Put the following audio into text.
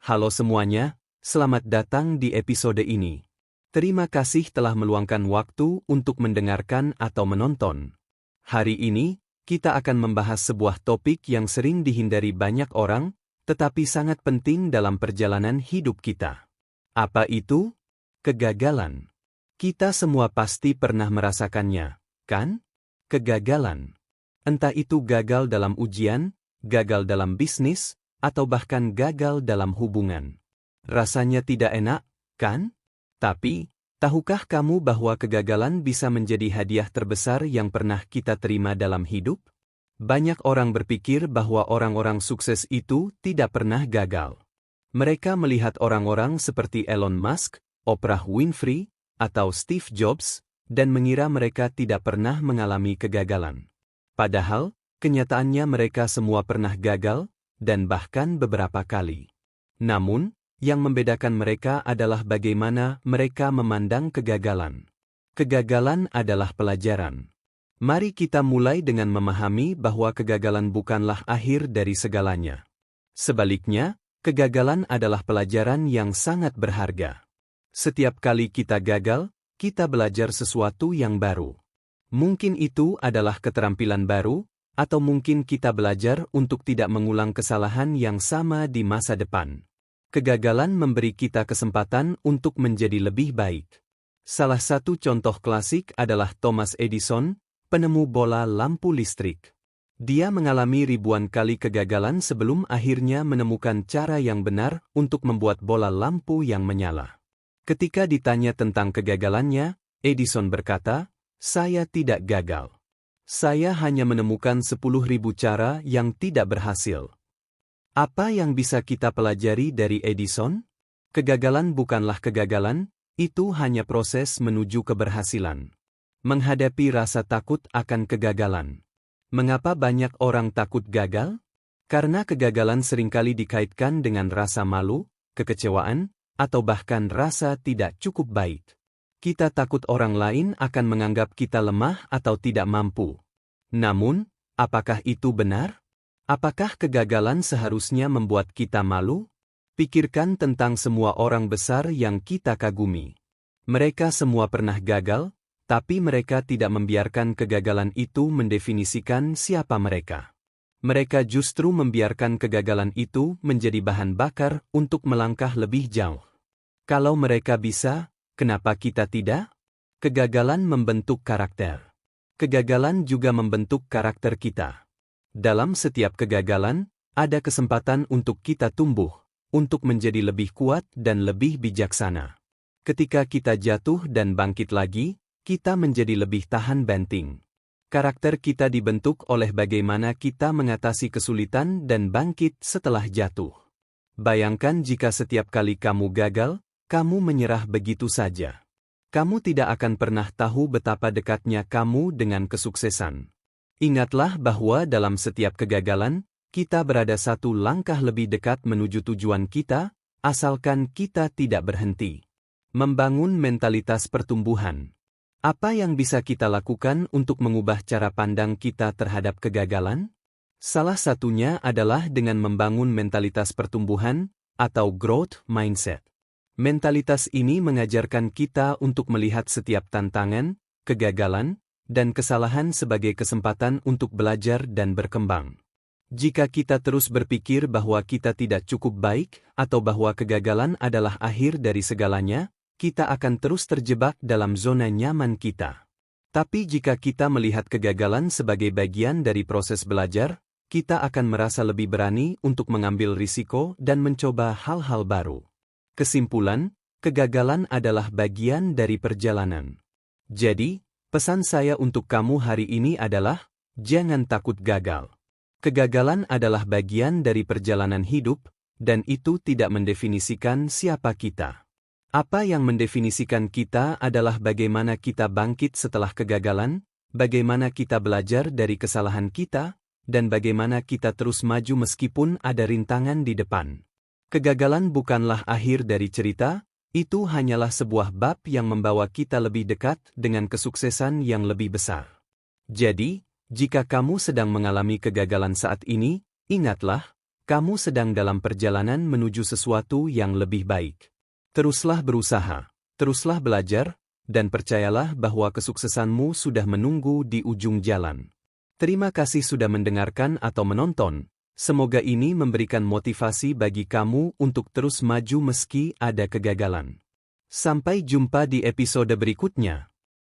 Halo semuanya, selamat datang di episode ini. Terima kasih telah meluangkan waktu untuk mendengarkan atau menonton. Hari ini, kita akan membahas sebuah topik yang sering dihindari banyak orang, tetapi sangat penting dalam perjalanan hidup kita. Apa itu? Kegagalan. Kita semua pasti pernah merasakannya, kan? Kegagalan. Entah itu gagal dalam ujian, gagal dalam bisnis, atau bahkan gagal dalam hubungan. Rasanya tidak enak, kan? Tapi, tahukah kamu bahwa kegagalan bisa menjadi hadiah terbesar yang pernah kita terima dalam hidup? Banyak orang berpikir bahwa orang-orang sukses itu tidak pernah gagal. Mereka melihat orang-orang seperti Elon Musk, Oprah Winfrey, atau Steve Jobs, dan mengira mereka tidak pernah mengalami kegagalan. Padahal, kenyataannya mereka semua pernah gagal, dan bahkan beberapa kali. Namun, yang membedakan mereka adalah bagaimana mereka memandang kegagalan. Kegagalan adalah pelajaran. Mari kita mulai dengan memahami bahwa kegagalan bukanlah akhir dari segalanya. Sebaliknya, kegagalan adalah pelajaran yang sangat berharga. Setiap kali kita gagal, kita belajar sesuatu yang baru. Mungkin itu adalah keterampilan baru, atau mungkin kita belajar untuk tidak mengulang kesalahan yang sama di masa depan. Kegagalan memberi kita kesempatan untuk menjadi lebih baik. Salah satu contoh klasik adalah Thomas Edison, penemu bola lampu listrik. Dia mengalami ribuan kali kegagalan sebelum akhirnya menemukan cara yang benar untuk membuat bola lampu yang menyala. Ketika ditanya tentang kegagalannya, Edison berkata, "Saya tidak gagal. Saya hanya menemukan 10.000 cara yang tidak berhasil." Apa yang bisa kita pelajari dari Edison? Kegagalan bukanlah kegagalan, itu hanya proses menuju keberhasilan. Menghadapi rasa takut akan kegagalan. Mengapa banyak orang takut gagal? Karena kegagalan seringkali dikaitkan dengan rasa malu, kekecewaan, atau bahkan rasa tidak cukup baik. Kita takut orang lain akan menganggap kita lemah atau tidak mampu. Namun, apakah itu benar? Apakah kegagalan seharusnya membuat kita malu? Pikirkan tentang semua orang besar yang kita kagumi. Mereka semua pernah gagal, tapi mereka tidak membiarkan kegagalan itu mendefinisikan siapa mereka. Mereka justru membiarkan kegagalan itu menjadi bahan bakar untuk melangkah lebih jauh. Kalau mereka bisa, kenapa kita tidak? Kegagalan membentuk karakter. Kegagalan juga membentuk karakter kita. Dalam setiap kegagalan, ada kesempatan untuk kita tumbuh, untuk menjadi lebih kuat dan lebih bijaksana. Ketika kita jatuh dan bangkit lagi, kita menjadi lebih tahan banting. Karakter kita dibentuk oleh bagaimana kita mengatasi kesulitan dan bangkit setelah jatuh. Bayangkan jika setiap kali kamu gagal, kamu menyerah begitu saja. Kamu tidak akan pernah tahu betapa dekatnya kamu dengan kesuksesan. Ingatlah bahwa dalam setiap kegagalan, kita berada satu langkah lebih dekat menuju tujuan kita, asalkan kita tidak berhenti. Membangun mentalitas pertumbuhan. Apa yang bisa kita lakukan untuk mengubah cara pandang kita terhadap kegagalan? Salah satunya adalah dengan membangun mentalitas pertumbuhan, atau growth mindset. Mentalitas ini mengajarkan kita untuk melihat setiap tantangan, kegagalan, dan kesalahan sebagai kesempatan untuk belajar dan berkembang. Jika kita terus berpikir bahwa kita tidak cukup baik, atau bahwa kegagalan adalah akhir dari segalanya, kita akan terus terjebak dalam zona nyaman kita. Tapi jika kita melihat kegagalan sebagai bagian dari proses belajar, kita akan merasa lebih berani untuk mengambil risiko dan mencoba hal-hal baru. Kesimpulan, kegagalan adalah bagian dari perjalanan. Jadi, pesan saya untuk kamu hari ini adalah, jangan takut gagal. Kegagalan adalah bagian dari perjalanan hidup, dan itu tidak mendefinisikan siapa kita. Apa yang mendefinisikan kita adalah bagaimana kita bangkit setelah kegagalan, bagaimana kita belajar dari kesalahan kita, dan bagaimana kita terus maju meskipun ada rintangan di depan. Kegagalan bukanlah akhir dari cerita, itu hanyalah sebuah bab yang membawa kita lebih dekat dengan kesuksesan yang lebih besar. Jadi, jika kamu sedang mengalami kegagalan saat ini, ingatlah, Kamu sedang dalam perjalanan menuju sesuatu yang lebih baik. Teruslah berusaha, teruslah belajar, dan percayalah bahwa kesuksesanmu sudah menunggu di ujung jalan. Terima kasih sudah mendengarkan atau menonton. Semoga ini memberikan motivasi bagi kamu untuk terus maju meski ada kegagalan. Sampai jumpa di episode berikutnya.